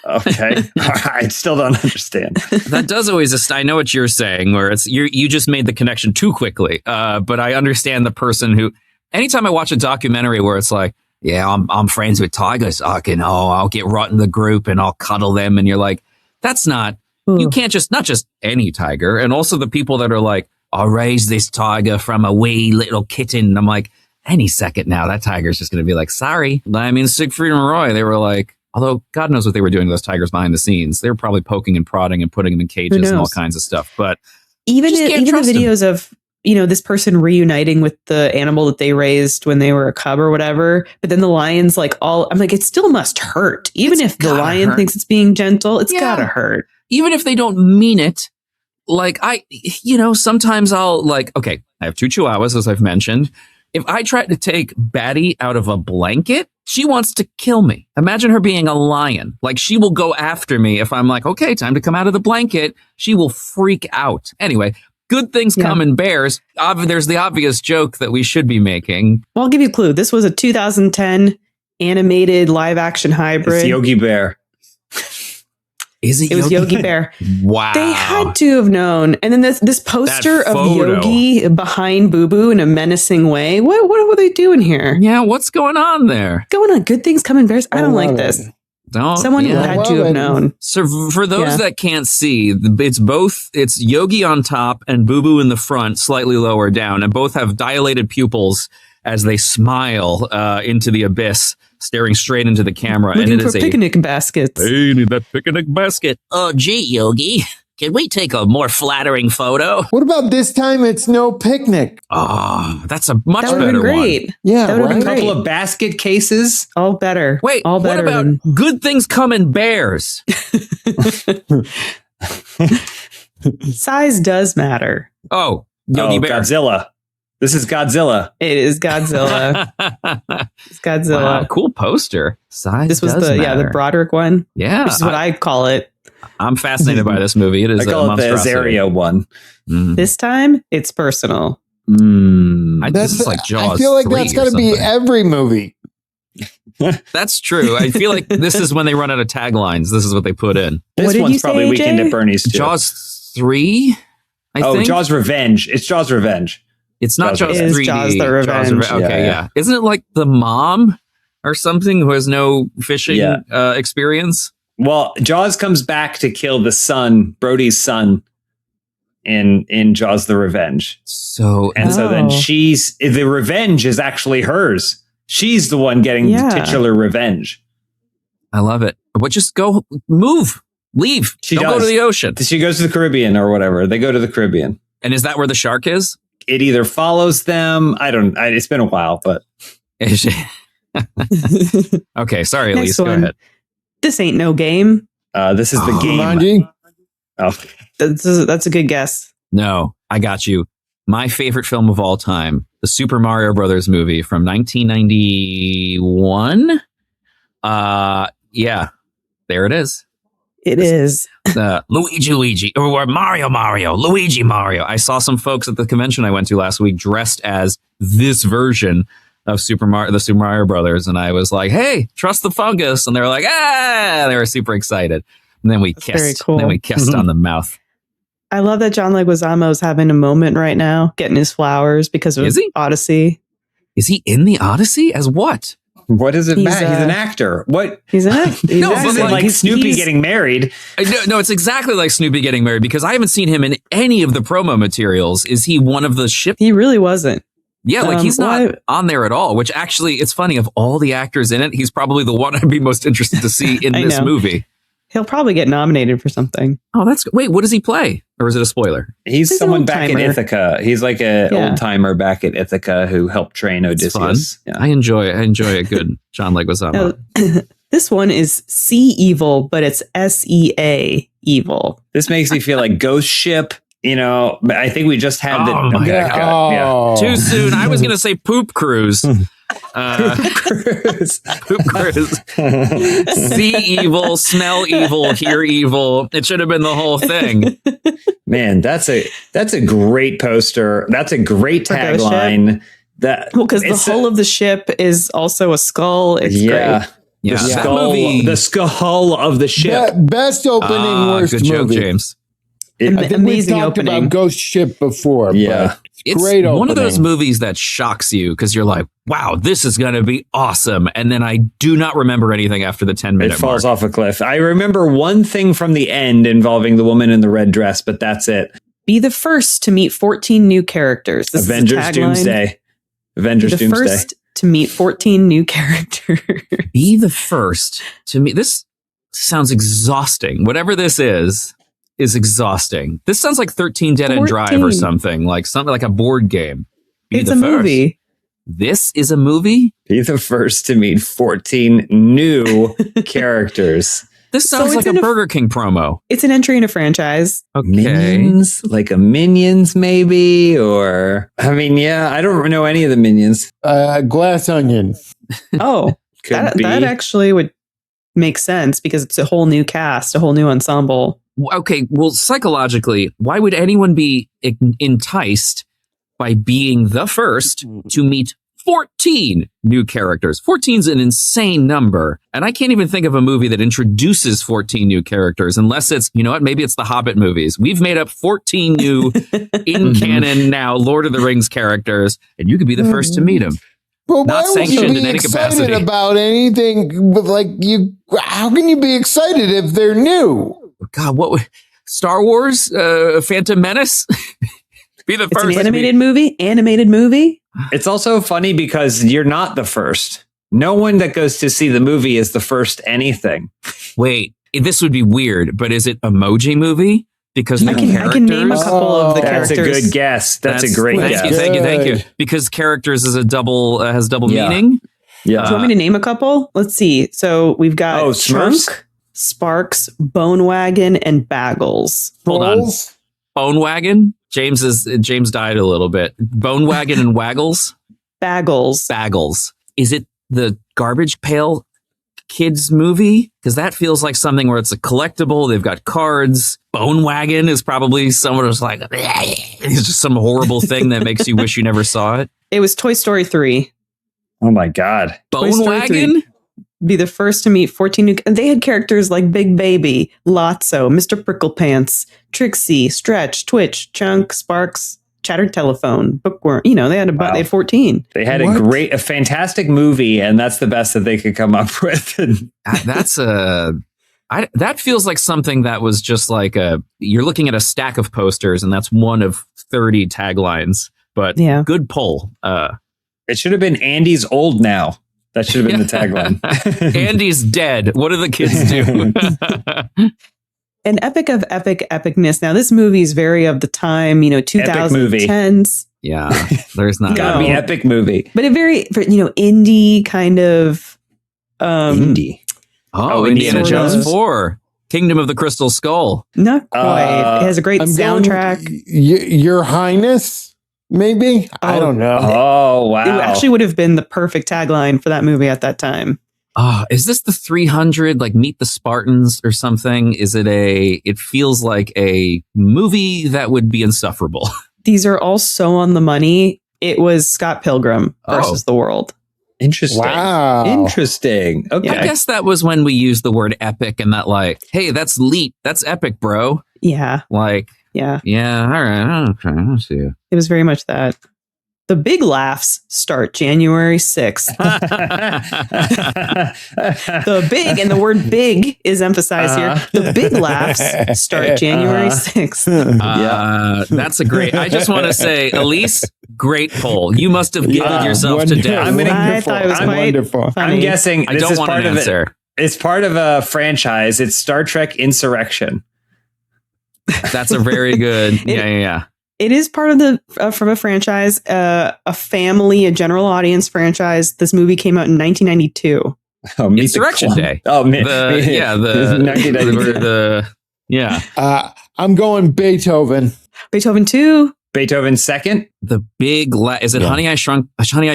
Okay. I still don't understand. That does always. I know what you're saying, where it's you just made the connection too quickly. But I understand the person who. Anytime I watch a documentary where it's like, yeah, I'm friends with tigers. I'll get right in the group and I'll cuddle them, and you're like, that's not. You can't not just any tiger, and also the people that are like, I'll raise this tiger from a wee little kitten. And I'm like, any second now, that tiger's just going to be like, sorry. I mean, Siegfried and Roy, they were like. Although God knows what they were doing to those tigers behind the scenes. They were probably poking and prodding and putting them in cages and all kinds of stuff. But even the videos of, this person reuniting with the animal that they raised when they were a cub or whatever. But then the lion's like I'm like, it still must hurt. Even if the lion thinks it's being gentle, it's gotta hurt. Even if they don't mean it. Like sometimes I'll okay, I have 2 chihuahuas, as I've mentioned. If I try to take Batty out of a blanket, she wants to kill me. Imagine her being a lion. Like, she will go after me if I'm like, okay, time to come out of the blanket. She will freak out. Anyway, good things come in bears. There's the obvious joke that we should be making. Well, I'll give you a clue. This was a 2010 animated live action hybrid. It's Yogi Bear. It was Yogi Bear. Wow. They had to have known. And then this poster of Yogi behind Boo Boo in a menacing way. What were they doing here? Yeah, what's going on there? Going on? Good things come in bears. I don't like this. Someone who had to have known. So for those that can't see, it's Yogi on top and Boo Boo in the front, slightly lower down, and both have dilated pupils as they smile into the abyss, staring straight into the camera. Looking for picnic baskets. Hey, need that picnic basket. Oh, gee, Yogi. Can we take a more flattering photo? What about this time it's no picnic? Oh, that's a much better one. Great. Yeah, that would have been a couple of basket cases. All better. Wait, all better. What about good things come in bears? Size does matter. Oh, Yogi Bear. Godzilla. This is Godzilla. It is Godzilla. It's Godzilla. Wow, cool poster. Size. This was the Broderick one. Yeah, which is what I call it. I'm fascinated by this movie. It is. I call it the Azaria one. This time, it's personal. This is like Jaws. I feel like that's got to be every movie. That's true. I feel like this is when they run out of taglines. This is what they put in. This one's probably Weekend at Bernie's too. Jaws 3. I think. Jaws Revenge. It's Jaws Revenge. It's not Jaws 3D. It's Jaws the Revenge. Okay, yeah. Isn't it like the mom or something who has no fishing experience? Well, Jaws comes back to kill the son, Brody's son, in Jaws the Revenge. So then the revenge is actually hers. She's the one getting the titular revenge. I love it. But just go move. Leave. Don't go to the ocean. She goes to the Caribbean or whatever. They go to the Caribbean. And is that where the shark is? It either follows them. It's been a while, but. Okay, sorry, Elyse. Go ahead. This ain't no game. This is the game. Oh, that's a good guess. No, I got you. My favorite film of all time, the Super Mario Brothers movie from 1991. Yeah, there it is. It is. Luigi, or Mario, Luigi, Mario. I saw some folks at the convention I went to last week dressed as this version of the Super Mario Brothers, and I was like, "Hey, trust the fungus," and they were like, "Ah!" They were super excited, and then we kissed. Very cool. Then we kissed on the mouth. I love that John Leguizamo's having a moment right now, getting his flowers because of Odyssey. Is he in the Odyssey as what? What is it? He's an actor. What? He's an actor. This isn't like Snoopy getting married. No, it's exactly like Snoopy getting married because I haven't seen him in any of the promo materials. Is he one of the ship? He really wasn't. Yeah, he's not on there at all, which actually, it's funny. Of all the actors in it, he's probably the one I'd be most interested to see in this movie. He'll probably get nominated for something. Oh, that's good. Wait, what does he play? Or is it a spoiler? He's someone back in Ithaca. He's like an old timer back at Ithaca who helped train Odysseus. Yeah. I enjoy a good John Leguizamo. This one is Sea Evil, but it's SEA Evil. This makes me feel like Ghost Ship. I think we just had too soon. I was going to say Poop Cruise. Poop Cruise. See evil, smell evil, hear evil. It should have been the whole thing. Man, that's a great poster. That's a great tagline. Because the hull of the ship is also a skull. It's great. Yeah. The skull of the ship. Best opening, worst good joke, movie. James. I think amazing we've talked opening about Ghost Ship before. Yeah. It's great opening. One of those movies that shocks you because you're like, wow, this is going to be awesome. And then I do not remember anything after the 10-minute mark. It falls off a cliff. I remember one thing from the end involving the woman in the red dress, but that's it. Be the first to meet 14 new characters. This Avengers Doomsday. Avengers Doomsday. First to meet 14 new characters. Be the first to meet. This sounds exhausting. Whatever this is exhausting. This sounds like 13 Dead End Drive or something like a board game. It's a movie. This is a movie? Be the first to meet 14 new characters. This sounds like a Burger King promo. It's an entry in a franchise. Okay. Minions? Like a Minions maybe? Or, I don't know any of the Minions. Glass Onion. Oh, that actually would make sense because it's a whole new cast, a whole new ensemble. Okay, well, psychologically, why would anyone be enticed by being the first to meet 14 new characters? 14 is an insane number. And I can't even think of a movie that introduces 14 new characters unless it's, maybe it's the Hobbit movies. We've made up 14 new in canon now Lord of the Rings characters, and you could be the first to meet them. But not sanctioned in any capacity. About anything, but how can you be excited if they're new? God, Star Wars, Phantom Menace? Be the first. It's an animated movie. It's also funny because you're not the first. No one that goes to see the movie is the first anything. Wait, this would be weird, but is it Emoji Movie? Because I can name a couple of the characters. That's a good guess. That's a great guess. Thank you. Because characters is has double meaning. Yeah. Do you want me to name a couple? Let's see. So we've got Smurfs, Sparks, Bone Wagon, and Baggles. Hold on. Bone Wagon? James died a little bit. Bone Wagon and Waggles? Baggles. Is it the Garbage Pail Kids movie? Because that feels like something where it's a collectible. They've got cards. Bone Wagon is probably someone who's like, it's just some horrible thing that makes you wish you never saw it. It was Toy Story 3. Oh my God. Bone Wagon? Be the first to meet 14 new... And they had characters like Big Baby, Lotso, Mr. Pricklepants, Trixie, Stretch, Twitch, Chunk, Sparks, Chattered Telephone, Bookworm. They had 14. They had a fantastic movie, and that's the best that they could come up with. That's a... That feels like something that was just like you're looking at a stack of posters and that's one of 30 taglines. But good pull. It should have been Andy's old now. That should have been the tagline. Andy's dead. What do the kids do? An epic of epicness. Now, this movie is very of the time, 2010s. Yeah, there's not. Gotta be epic movie. But a very, indie kind of. Indie. Oh, Indiana Jones 4. Kingdom of the Crystal Skull. Not quite. It has a great soundtrack. Your Highness, maybe? I don't know. Oh, wow. It actually would have been the perfect tagline for that movie at that time. Is this the 300, like Meet the Spartans or something? It feels like a movie that would be insufferable. These are all so on the money. It was Scott Pilgrim versus the World. Interesting. Wow. Interesting. Okay. I guess that was when we used the word epic and that like, hey, that's leet. That's epic, bro. Yeah. Like, yeah. All right. Okay. I'll see you. It was very much that. The big laughs start January 6th. The big, and the word big is emphasized here. The big laughs start January 6th. That's a great, I just want to say, Elyse, great poll. You must have giggled yourself to death. I thought it was wonderful. Funny. I'm guessing I don't want an answer. It's part of a franchise. It's Star Trek Insurrection. That's a very good, yeah. It is part of from a franchise, a general audience franchise. This movie came out in 1992. Insurrection Day. Oh, man. I'm going Beethoven. Beethoven 2. Beethoven 2nd. The big, is it Honey, I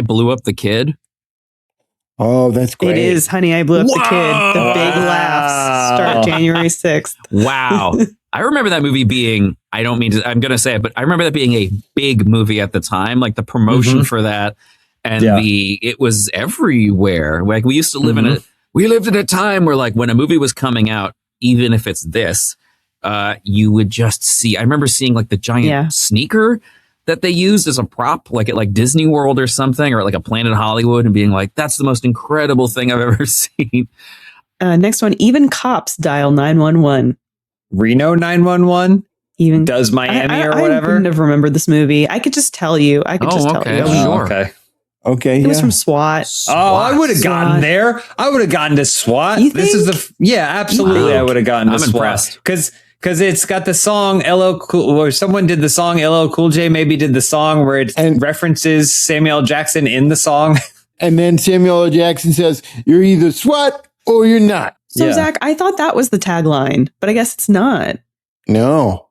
Blew Up the Kid? Oh, that's great. It is Honey, I Blew Up the Kid. The big laughs start January 6th. Wow. I remember that movie being, I'm going to say it, but I remember that being a big movie at the time, like the promotion for that. And it was everywhere. Like we used to live we lived in a time where like when a movie was coming out, even if it's this, you would just see, I remember seeing like the giant sneaker that they used as a prop, like at like Disney World or something, or like a Planet Hollywood and being like, that's the most incredible thing I've ever seen. Next one, even cops dial 911. Reno 911? Even does Miami or whatever? I wouldn't have remembered this movie. I could just tell you. Tell you. Sure. Okay. It was from SWAT. I would have gotten there. I would have gotten to SWAT. You this think? is absolutely. I would have gotten to SWAT. Impressed. Because it's got the song where someone did the song, LL Cool J maybe did the song where it references Samuel L. Jackson in the song. And then Samuel L. Jackson says, you're either SWAT or you're not. So, Zach, I thought that was the tagline, but I guess it's not. No.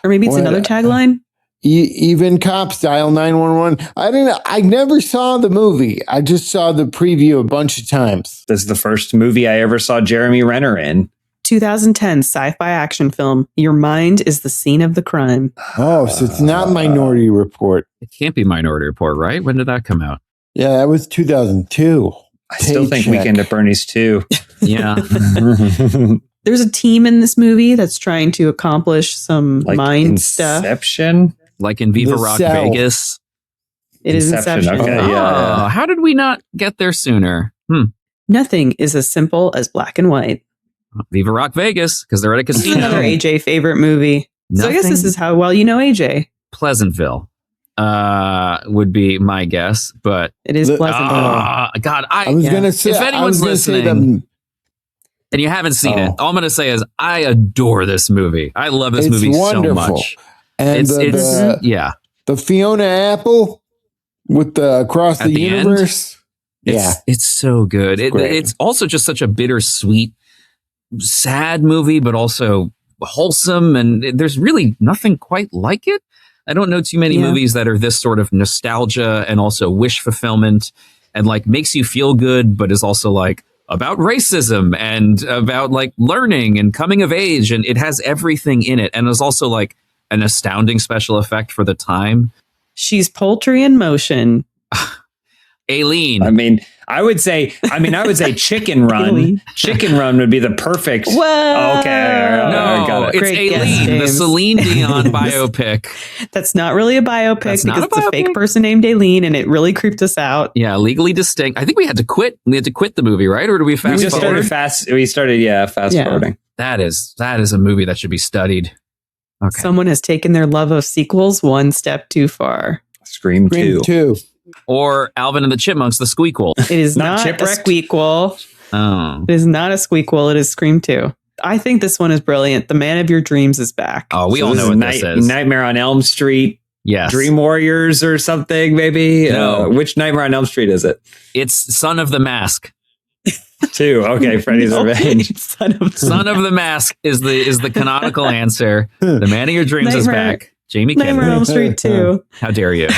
Or maybe it's another tagline. Even cops dial 911. I don't know. I never saw the movie. I just saw the preview a bunch of times. This is the first movie I ever saw Jeremy Renner in. 2010 sci-fi action film. Your mind is the scene of the crime. Oh, so it's not Minority Report. It can't be Minority Report, right? When did that come out? Yeah, that was 2002. I still think Weekend at Bernie's too. Yeah. There's a team in this movie that's trying to accomplish some mind stuff. Inception? Like in Viva Rock Vegas? It is Inception. Okay, yeah. How did we not get there sooner? Nothing is as simple as black and white. Viva Rock Vegas, because they're at a casino. Another AJ favorite movie. So I guess this is how well you know AJ. Pleasantville would be my guess, but it is Pleasantville. God, I was going to say, if anyone's listening and you haven't seen it, all I'm going to say is I adore this movie. I love this movie wonderful. So much. And the Fiona Apple with the Across the Universe. It's so good. It's also just such a bittersweet, sad movie, but also wholesome. And there's really nothing quite like it. I don't know too many movies that are this sort of nostalgia and also wish fulfillment and like makes you feel good, but is also like about racism and about like learning and coming of age. And it has everything in it. And is also like an astounding special effect for the time. She's poultry in motion. Aileen. I would say Chicken Run. Chicken Run would be the perfect. Whoa. Oh, okay. No, it's Great Aileen, guess, the Celine Dion biopic. That's not really a biopic That's because not a it's a fake person named Aileen, and it really creeped us out. Yeah, legally distinct. I think we had to quit. We had to quit the movie, right? Or do we fast forward? fast forwarding. That is a movie that should be studied. Okay. Someone has taken their love of sequels one step too far. Scream 2. Or Alvin and the Chipmunks, the Squeakquel. It is not a squeakquel. Oh. It is not a squeakquel. It is Scream 2. I think this one is brilliant. The man of your dreams is back. Oh, we all know what this is. Nightmare on Elm Street. Yes. Dream Warriors or something, maybe. No. Which Nightmare on Elm Street is it? It's Son of the Mask. 2. Okay, Freddy's Revenge. Son of the Mask is the canonical answer. The man of your dreams is back. Jamie Nightmare on Elm Street 2. How dare you?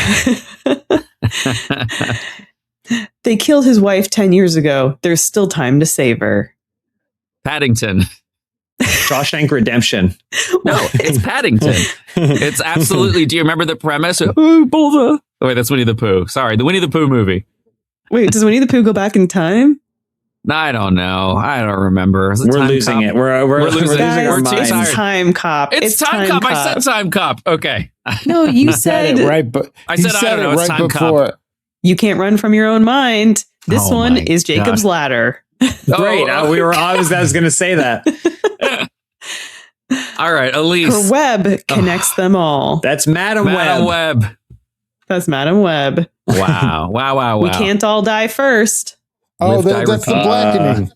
They killed his wife 10 years ago. There's still time to save her. Paddington. Shawshank Redemption. No, it's Paddington. It's absolutely. Do you remember the premise? Oh, bother. Oh, wait, that's Winnie the Pooh. Sorry, the Winnie the Pooh movie. Wait, does Winnie the Pooh go back in time? I don't know. I don't remember. We're losing it. We're losing our minds. It's Time Cop. It's Time Cop. I said Time Cop. Okay. No, you said it right, but I said I don't know. It's Time Cop. You can't run from your own mind. This one is Jacob's Ladder. Great. I was going to say that. All right, Elyse. Her web connects them all. That's Madam Web. That's Madam Web. Wow. We can't all die first. Oh, that's the blackening.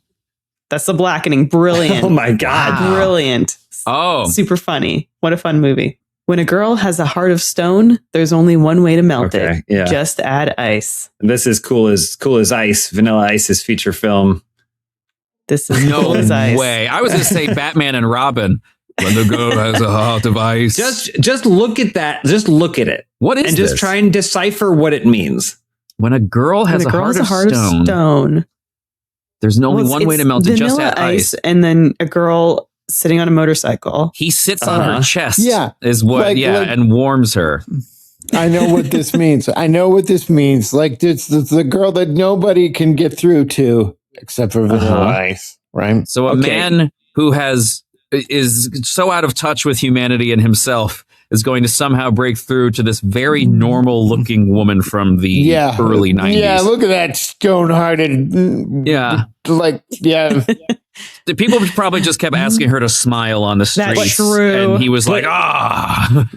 That's the blackening. Brilliant. Oh my God. Wow. Brilliant. Oh. Super funny. What a fun movie. When a girl has a heart of stone, there's only one way to melt it. Yeah. Just add ice. This is Cool as Ice. Vanilla Ice's feature film. This is Cool as Ice. No way. I was going to say Batman and Robin. When the girl has a heart of ice. Just look at that. Just look at it. What is and this? Just try and decipher what it means. When a girl has a heart of stone, there's only one way to melt it. Just add ice. And then a girl sitting on a motorcycle. He sits on her chest. Yeah. Is what, and warms her. I know what this means. Like, it's the girl that nobody can get through to except for Vanilla Ice, right? So a man who is so out of touch with humanity and himself is going to somehow break through to this very normal looking woman from the early 90s. Yeah, look at that stone-hearted. Yeah. The people probably just kept asking her to smile on the street. That's true. And he was like,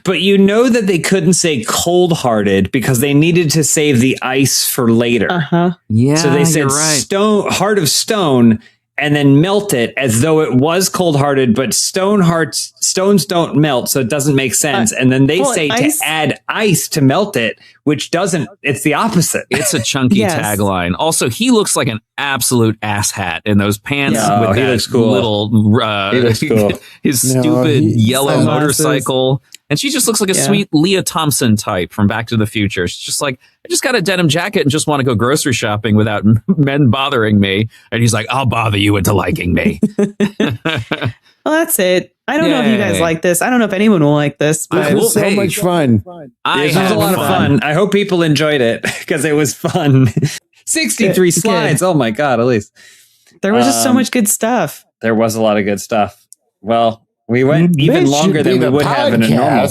But you know that they couldn't say cold-hearted because they needed to save the ice for later. Yeah, so they said heart of stone, and then melt it as though it was cold-hearted, but stones don't melt, so it doesn't make sense. And then they say ice? To add ice to melt it, which doesn't. It's the opposite. It's a chunky tagline. Also, he looks like an absolute asshat in those pants with that little, he looks cool. his stupid yellow motorcycle. And she just looks like a sweet Leah Thompson type from Back to the Future. She's just like, I just got a denim jacket and just want to go grocery shopping without men bothering me. And he's like, I'll bother you into liking me. Well, that's it. I don't know if you guys like this. I don't know if anyone will like this. But it was so much fun. It was a lot of fun. I hope people enjoyed it because it was fun. 63 slides. Oh my God, Elyse. There was just so much good stuff. There was a lot of good stuff. Well, we went even longer than we would have in a normal.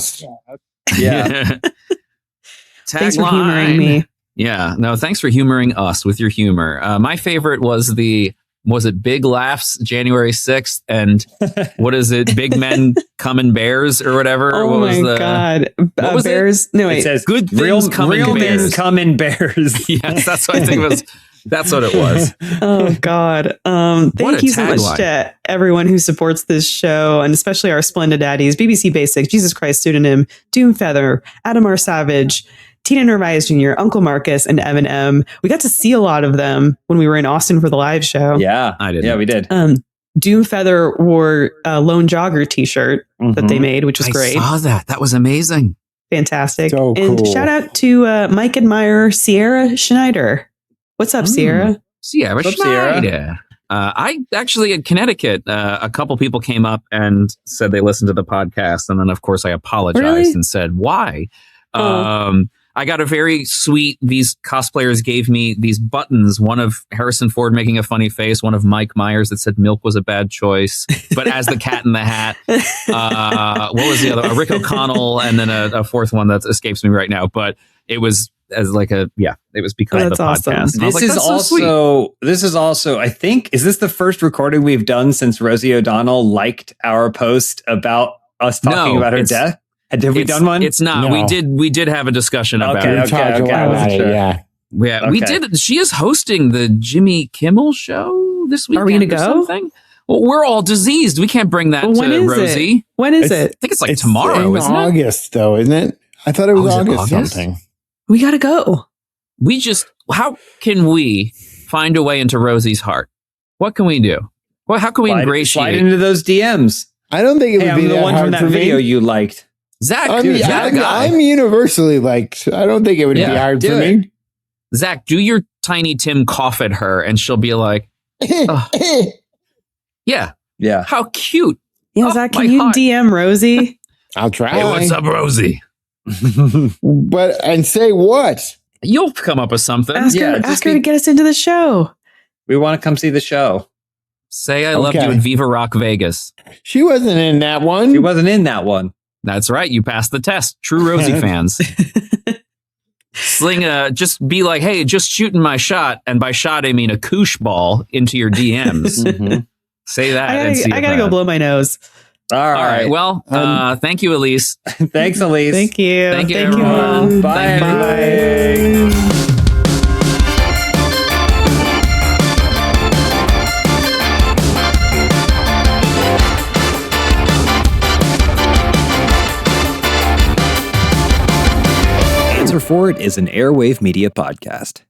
Yeah. Thanks for humoring me. Yeah. No, thanks for humoring us with your humor. My favorite was it Big Laughs January 6th? And what is it? Big Men Come in Bears or whatever? Oh my God. What was bears? It? No, wait. It says good things come in bears. Men come in bears. Yes, that's what I think it was. That's what it was. Oh God. Thank you so much to everyone who supports this show, and especially our splendid daddies, BBC Basic, Jesus Christ Pseudonym, Doomfeather, Adam R. Savage, Tina Narvaez Jr., Uncle Marcus, and Evan M. We got to see a lot of them when we were in Austin for the live show. Yeah, I did. Yeah, we did. Doomfeather wore a Lone Jogger t-shirt that they made, which was great. I saw that. That was amazing. Fantastic. So and cool. shout out to Mike Admire, Sierra Schneider. What's up, Sierra? Sierra Schneider. I actually, in Connecticut, a couple people came up and said they listened to the podcast. And then, of course, I apologized and said, why? I got a very sweet, these cosplayers gave me these buttons, one of Harrison Ford making a funny face, one of Mike Myers that said milk was a bad choice, but as the Cat in the Hat. What was the other? Rick O'Connell, and then a fourth one that escapes me right now. But it was as like it was because of the podcast. This is also, I think, is this the first recording we've done since Rosie O'Donnell liked our post about us talking about her death? Have we done one? It's not. No. We did have a discussion about it. Yeah. We did. She is hosting the Jimmy Kimmel show this weekend. Are we going to go? Something? Well, we're all diseased. We can't bring that to Rosie. When is it? I think it's like tomorrow, isn't it? August, though, isn't it? I thought it was August something. We got to go. How can we find a way into Rosie's heart? What can we do? Well, how can we ingratiate? Slide into those DMs. I don't think it would be the one from that video you liked. Zach, I'm universally liked. I don't think it would be hard for me. Zach, do your Tiny Tim cough at her, and she'll be like, "Yeah, how cute." Yeah, Zach, can you DM Rosie? I'll try. Hey, what's up, Rosie? And say what? You'll come up with something. Ask her to get us into the show. We want to come see the show. Say I loved you in Viva Rock Vegas. She wasn't in that one. She wasn't in that one. That's right. You passed the test. True Rosie fans. Just be like, hey, just shooting my shot. And by shot, I mean a koosh ball into your DMs. Say that. I gotta go blow my nose. All right. Well, thank you, Elyse. Thanks, Elyse. Thank you. Thank you, everyone. Bye. Bye. Answer For It is an Airwave Media podcast.